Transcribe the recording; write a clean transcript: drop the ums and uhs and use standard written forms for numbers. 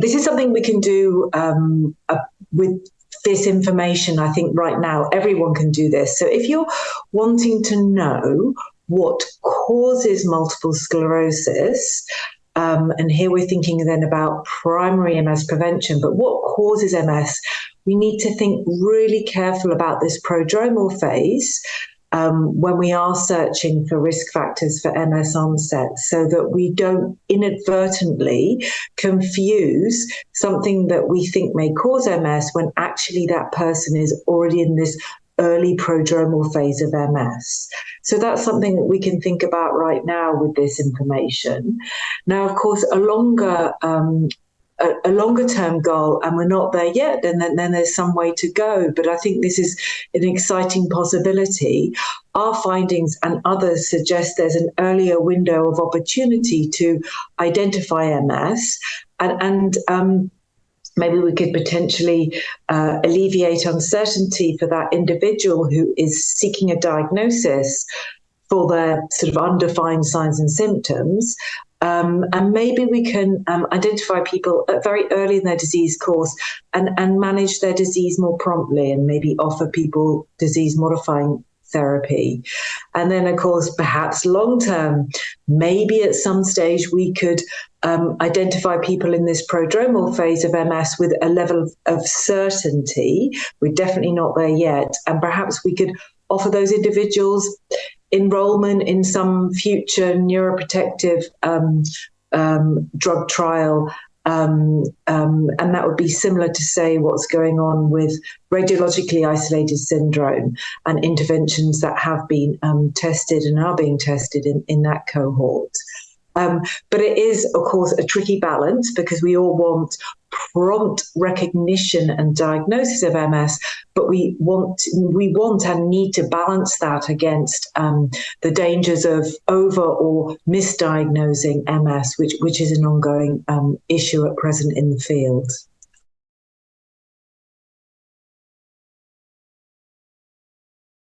this is something we can do with this information. I think right now everyone can do this. So if you're wanting to know what causes multiple sclerosis, and here we're thinking then about primary MS prevention, but what causes MS? We need to think really careful about this prodromal phase when we are searching for risk factors for MS onset, so that we don't inadvertently confuse something that we think may cause MS when actually that person is already in this early prodromal phase of MS. So that's something that we can think about right now with this information. Now, of course, a longer term goal, and we're not there yet, and then there's some way to go, but I think this is an exciting possibility. Our findings and others suggest there's an earlier window of opportunity to identify MS, and maybe we could potentially alleviate uncertainty for that individual who is seeking a diagnosis for their sort of undefined signs and symptoms. And maybe we can identify people very early in their disease course and manage their disease more promptly, and maybe offer people disease-modifying therapy. And then, of course, perhaps long-term, maybe at some stage we could identify people in this prodromal phase of MS with a level of certainty. We're definitely not there yet. And perhaps we could offer those individuals enrollment in some future neuroprotective drug trial. And that would be similar to, say, what's going on with radiologically isolated syndrome and interventions that have been tested and are being tested in that cohort. But it is, of course, a tricky balance, because we all want prompt recognition and diagnosis of MS, but we want and need to balance that against the dangers of over or misdiagnosing MS, which is an ongoing issue at present in the field.